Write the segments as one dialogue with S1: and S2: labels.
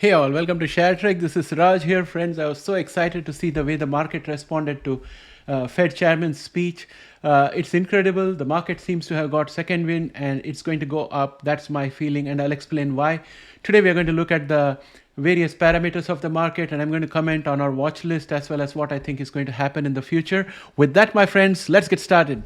S1: Hey all, welcome to ShareTreck. This is Raj here, friends. I was so excited to see the way the market responded to Fed chairman's speech. It's incredible. The market seems to have got second wind and it's going to go up. That's my feeling, and I'll explain why. Today we are going to look at the various parameters of the market, and I'm going to comment on our watch list as well as what I think is going to happen in the future. With that, my friends, let's get started.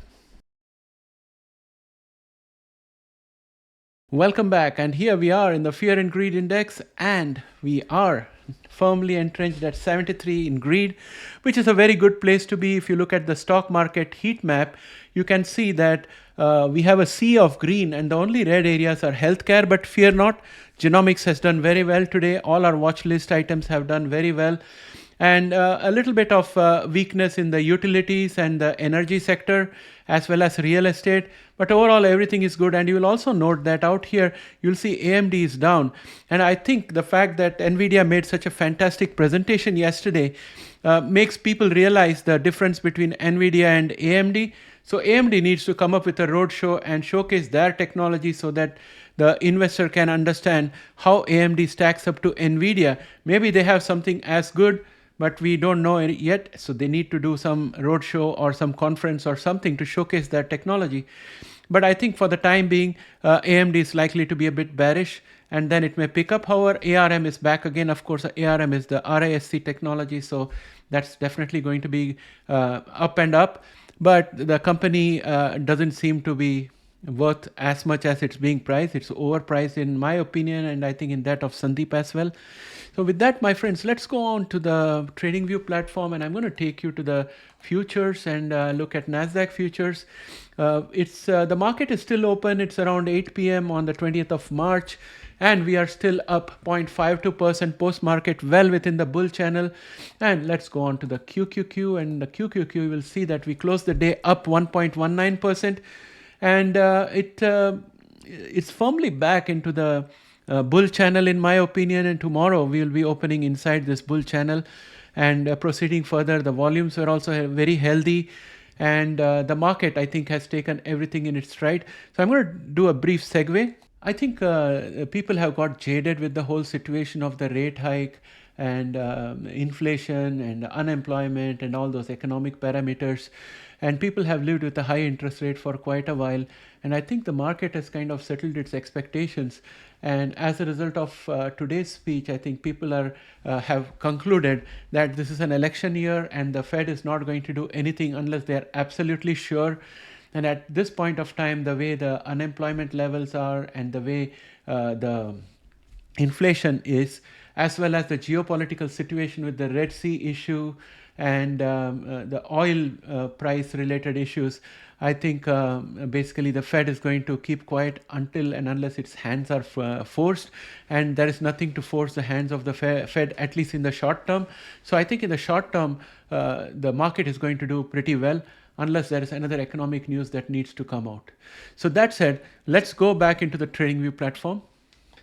S1: Welcome back, and here we are in the fear and greed index, and we are firmly entrenched at 73 in greed, which is a very good place to be. If you look at the stock market heat map, you can see that we have a sea of green, and the only red areas are healthcare. But fear not, genomics has done very well today. All our watch list items have done very well, and a little bit of weakness in the utilities and the energy sector as well as real estate, but overall everything is good. And you will also note that out here you'll see AMD is down, and I think the fact that Nvidia made such a fantastic presentation yesterday makes people realize the difference between Nvidia and AMD. So AMD needs to come up with a roadshow and showcase their technology so that the investor can understand how AMD stacks up to Nvidia. Maybe they have something as good, but we don't know it yet. So they need to do some roadshow or some conference or something to showcase their technology. But I think for the time being, AMD is likely to be a bit bearish, and then it may pick up. However, ARM is back again. Of course, ARM is the RISC technology, so that's definitely going to be up and up. But the company doesn't seem to be worth as much as it's being priced. It's overpriced in my opinion, and I think in that of Sandeep as well. So with that, my friends, let's go on to the TradingView platform, and I'm going to take you to the futures and look at NASDAQ futures. The market is still open. It's around 8 p.m. on the 20th of March, and we are still up 0.52% post-market, well within the bull channel. And let's go on to the QQQ, and the QQQ, you will see that we closed the day up 1.19%, and it's firmly back into the bull channel in my opinion, and tomorrow we will be opening inside this bull channel and proceeding further. The volumes were also very healthy, and the market, I think, has taken everything in its stride. So I'm going to do a brief segue. I think people have got jaded with the whole situation of the rate hike and inflation and unemployment and all those economic parameters, and people have lived with a high interest rate for quite a while, and I think the market has kind of settled its expectations. And as a result of today's speech, I think people have concluded that this is an election year and the Fed is not going to do anything unless they are absolutely sure. And at this point of time, the way the unemployment levels are and the way the inflation is, as well as the geopolitical situation with the Red Sea issue and the oil price related issues, I think basically the Fed is going to keep quiet until and unless its hands are forced, and there is nothing to force the hands of the Fed, at least in the short term. So I think in the short term, the market is going to do pretty well unless there is another economic news that needs to come out. So that said, let's go back into the TradingView platform.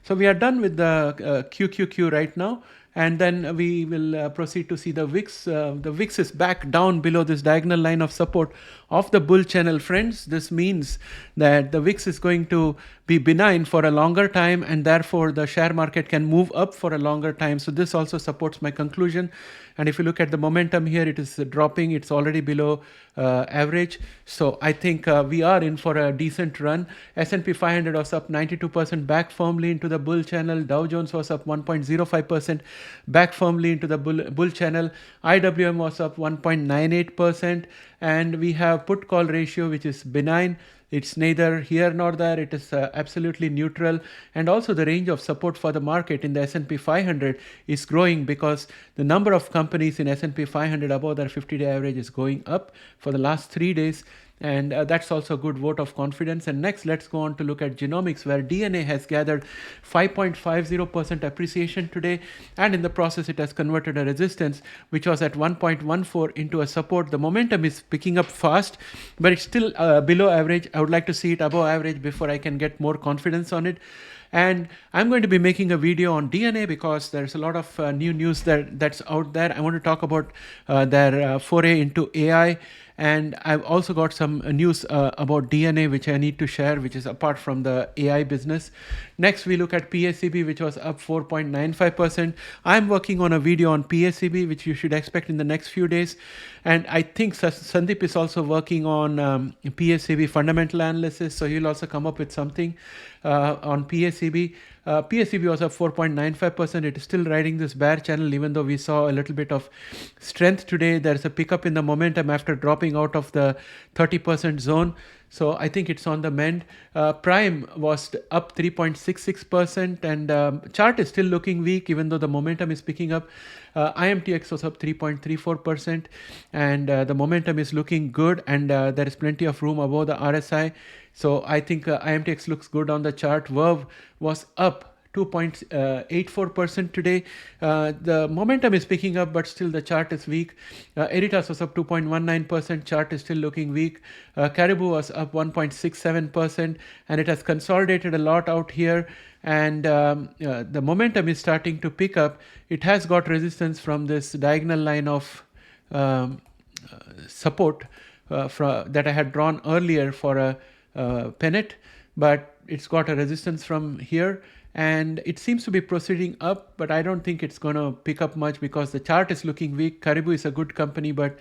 S1: So we are done with the QQQ right now, and then we will proceed to see the VIX. The VIX is back down below this diagonal line of support of the bull channel, friends. This means that the VIX is going to be benign for a longer time, and therefore the share market can move up for a longer time. So this also supports my conclusion. And if you look at the momentum here, it is dropping. It's already below average. So I think we are in for a decent run. S&P 500 was up 92% back firmly into the bull channel. Dow Jones was up 1.05% back firmly into the bull channel. IWM was up 1.98%. And we have put call ratio, which is benign. It's neither here nor there. It is absolutely neutral. And also the range of support for the market in the S&P 500 is growing because the number of companies in S&P 500 above their 50-day average is going up for the last 3 days. And that's also a good vote of confidence. And next, let's go on to look at genomics, where DNA has gathered 5.50% appreciation today. And in the process, it has converted a resistance, which was at 1.14 into a support. The momentum is picking up fast, but it's still below average. I would like to see it above average before I can get more confidence on it. And I'm going to be making a video on DNA because there's a lot of new news that's out there. I want to talk about their foray into AI. And I've also got some news about DNA, which I need to share, which is apart from the AI business. Next, we look at PACB, which was up 4.95%. I'm working on a video on PACB, which you should expect in the next few days. And I think Sandeep is also working on PACB fundamental analysis. So he'll also come up with something on PACB. PACB was up 4.95%. It is still riding this bear channel, even though we saw a little bit of strength today. There's a pickup in the momentum after dropping out of the 30% zone. So I think it's on the mend. Prime was up 3.66%, and chart is still looking weak, even though the momentum is picking up. IMTX was up 3.34%, and the momentum is looking good, and there is plenty of room above the RSI. So I think IMTX looks good on the chart. Verve was up 2.84% today. The momentum is picking up, but still the chart is weak. Eritas was up 2.19%. Chart is still looking weak. Caribou was up 1.67%, and it has consolidated a lot out here. And the momentum is starting to pick up. It has got resistance from this diagonal line of support that I had drawn earlier for a pennant, but it's got a resistance from here. And it seems to be proceeding up, but I don't think it's going to pick up much because the chart is looking weak. Caribou is a good company, but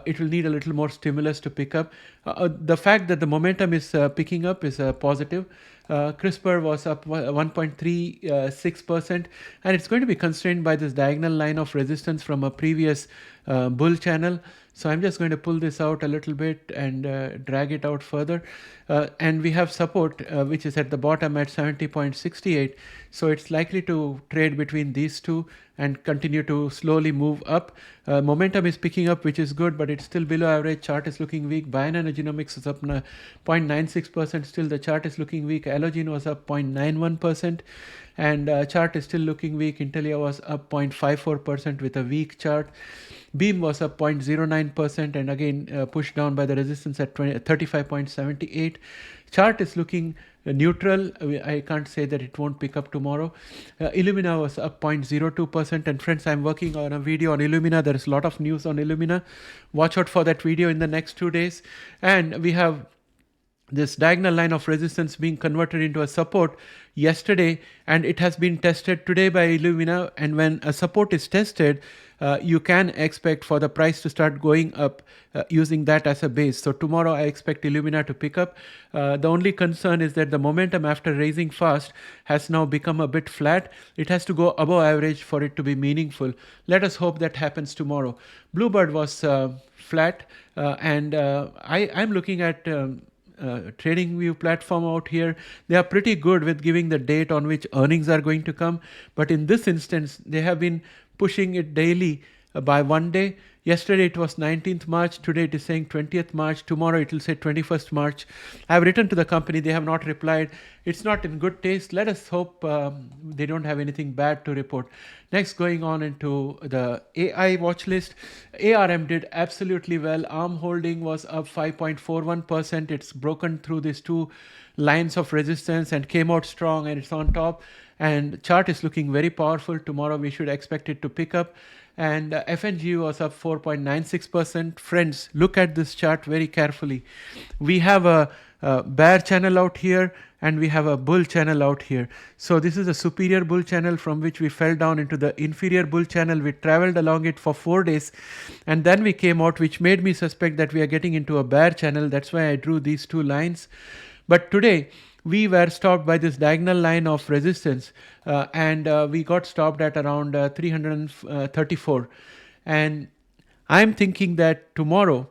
S1: it will need a little more stimulus to pick up. The fact that the momentum is picking up is positive. CRISPR was up 1.36%, and it's going to be constrained by this diagonal line of resistance from a previous bull channel. So I'm just going to pull this out a little bit and drag it out further. And we have support, which is at the bottom at 70.68. So it's likely to trade between these two and continue to slowly move up. Momentum is picking up, which is good, but it's still below average. Chart is looking weak. Bionanogenomics is up 0.96%. Still the chart is looking weak. Allogene was up 0.91%. And chart is still looking weak. Intelia was up 0.54% with a weak chart. Beam was up 0.09% and again pushed down by the resistance at 35.78. Chart is looking neutral. I can't say that it won't pick up tomorrow. Illumina was up 0.02%. And friends, I'm working on a video on Illumina. There is a lot of news on Illumina. Watch out for that video in the next 2 days. And we have this diagonal line of resistance being converted into a support yesterday, and it has been tested today by Illumina. And when a support is tested, you can expect for the price to start going up using that as a base. So tomorrow I expect Illumina to pick up. The only concern is that the momentum after raising fast has now become a bit flat. It has to go above average for it to be meaningful. Let us hope that happens tomorrow. Bluebird was flat, and I'm looking at TradingView platform out here. They are pretty good with giving the date on which earnings are going to come, but in this instance they have been pushing it daily by 1 day. Yesterday it was 19th March, today it is saying 20th March, tomorrow it will say 21st March. I have written to the company, they have not replied. It's not in good taste. Let us hope they don't have anything bad to report. Next, going on into the AI watch list. ARM did absolutely well. ARM holding was up 5.41%. It's broken through these two lines of resistance and came out strong, and it's on top. And chart is looking very powerful. Tomorrow we should expect it to pick up. And FNG was up 4.96%. Friends, look at this chart very carefully. We have a bear channel out here, and we have a bull channel out here. So this is a superior bull channel from which we fell down into the inferior bull channel. We traveled along it for 4 days, and then we came out, which made me suspect that we are getting into a bear channel. That's why I drew these two lines. But today we were stopped by this diagonal line of resistance, and we got stopped at around 334. And I'm thinking that tomorrow,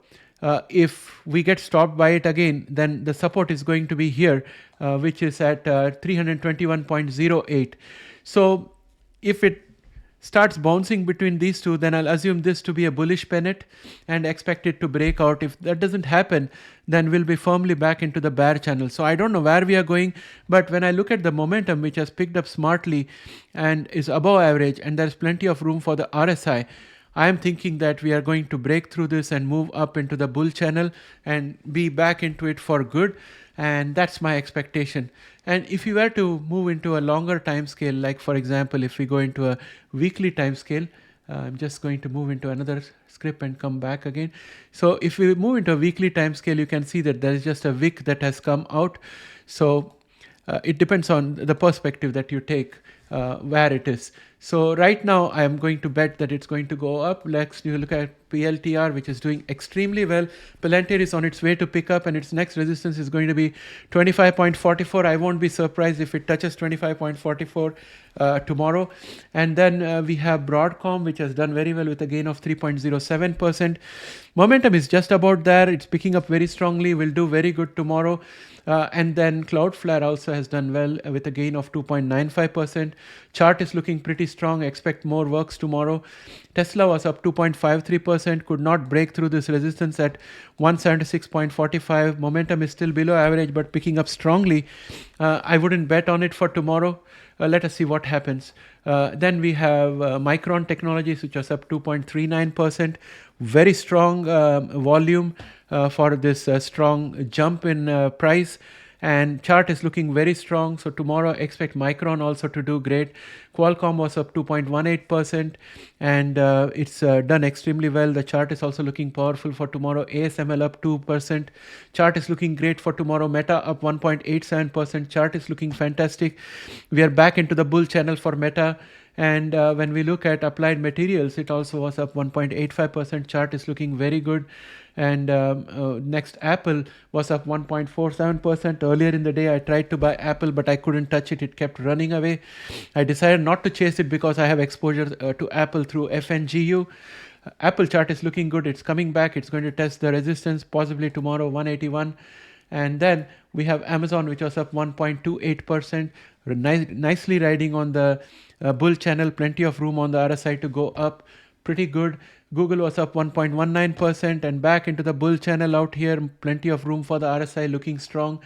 S1: if we get stopped by it again, then the support is going to be here, which is at 321.08. So if it starts bouncing between these two, then I'll assume this to be a bullish pennant and expect it to break out. If that doesn't happen, then we'll be firmly back into the bear channel. So I don't know where we are going, but when I look at the momentum, which has picked up smartly and is above average, and there's plenty of room for the RSI, I am thinking that we are going to break through this and move up into the bull channel and be back into it for good. And that's my expectation. And if you were to move into a longer time scale, like for example, if we go into a weekly time scale, I'm just going to move into another script and come back again. So if we move into a weekly time scale, you can see that there is just a wick that has come out. So it depends on the perspective that you take, where it is. So right now I am going to bet that it's going to go up. Next you look at PLTR, which is doing extremely well. Palantir is on its way to pick up, and its next resistance is going to be 25.44. I won't be surprised if it touches 25.44 tomorrow. And then we have Broadcom, which has done very well with a gain of 3.07%. Momentum is just about there. It's picking up very strongly, will do very good tomorrow. And then Cloudflare also has done well with a gain of 2.95%. Chart is looking pretty strong. Expect more works tomorrow. Tesla was up 2.53%, could not break through this resistance at 176.45. Momentum is still below average, but picking up strongly. I wouldn't bet on it for tomorrow. Let us see what happens. Then we have Micron Technologies, which was up 2.39%. Very strong volume for this strong jump in price. And chart is looking very strong. So tomorrow expect Micron also to do great. Qualcomm was up 2.18%, and it's done extremely well. The chart is also looking powerful for tomorrow. ASML up 2%. Chart is looking great for tomorrow. Meta up 1.87%. Chart is looking fantastic. We are back into the bull channel for Meta. And when we look at Applied Materials, it also was up 1.85%. Chart is looking very good. And next, Apple was up 1.47%. Earlier in the day I tried to buy Apple, but I couldn't touch it. It kept running away. I decided not to chase it because I have exposure to Apple through FNGU. Apple chart is looking good. It's coming back. It's going to test the resistance possibly tomorrow, 181. And then we have Amazon, which was up 1.28%, nicely riding on the bull channel. Plenty of room on the other side to go up. Pretty good. Google was up 1.19% and back into the bull channel out here. Plenty of room for the RSI, looking strong.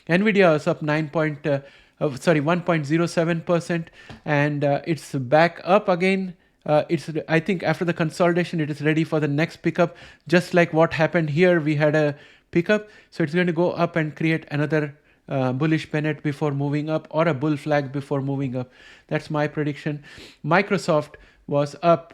S1: Nvidia was up 1.07%, and it's back up again. I think after the consolidation, it is ready for the next pickup. Just like what happened here, we had a pickup, so it's going to go up and create another bullish pennant before moving up, or a bull flag before moving up. That's my prediction. Microsoft was up.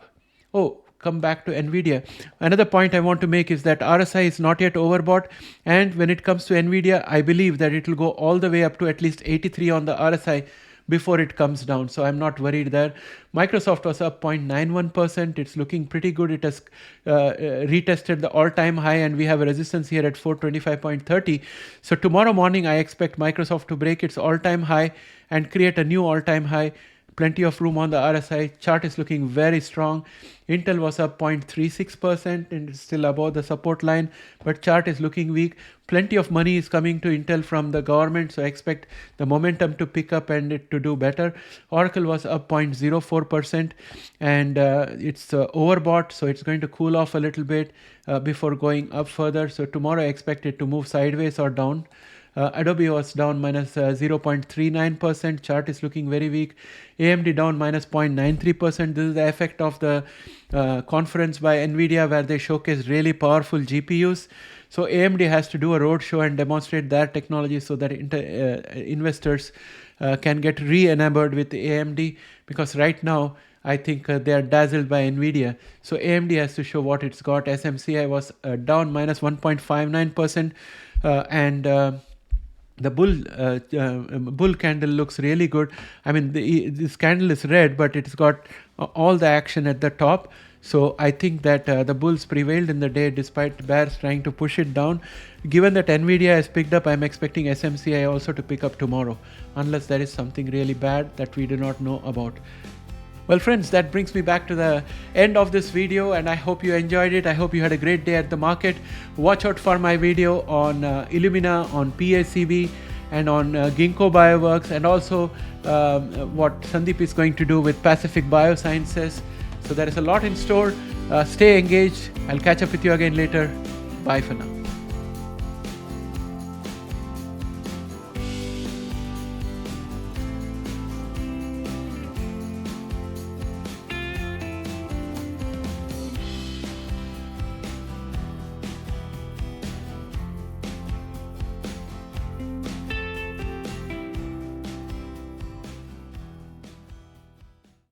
S1: Come back to Nvidia. Another point I want to make is that RSI is not yet overbought, and when it comes to Nvidia, I believe that it will go all the way up to at least 83 on the RSI before it comes down. So I'm not worried there. Microsoft was up 0.91%. It's looking pretty good. It has retested the all-time high, and we have a resistance here at 425.30. So tomorrow morning, I expect Microsoft to break its all-time high and create a new all-time high. Plenty of room on the RSI. Chart is looking very strong. Intel was up 0.36% and it's still above the support line, but chart is looking weak. Plenty of money is coming to Intel from the government, so I expect the momentum to pick up and it to do better. Oracle was up 0.04% and it's overbought, so it's going to cool off a little bit before going up further. So tomorrow I expect it to move sideways or down. Adobe was down minus 0.39%. Chart is looking very weak. AMD down minus 0.93%. This is the effect of the conference by NVIDIA where they showcase really powerful GPUs. So AMD has to do a roadshow and demonstrate their technology so that investors can get re-enamored with AMD, because right now I think they are dazzled by NVIDIA. So AMD has to show what it's got. SMCI was down minus 1.59%, and the bull candle looks really good. I mean, this candle is red, but it's got all the action at the top. So I think that the bulls prevailed in the day despite bears trying to push it down. Given that NVIDIA has picked up, I'm expecting SMCI also to pick up tomorrow, unless there is something really bad that we do not know about. Well friends, that brings me back to the end of this video, and I hope you enjoyed it. I hope you had a great day at the market. Watch out for my video on Illumina, on PACB, and on Ginkgo Bioworks, and also what Sandeep is going to do with Pacific Biosciences. So there is a lot in store. Stay engaged. I'll catch up with you again later. Bye for now.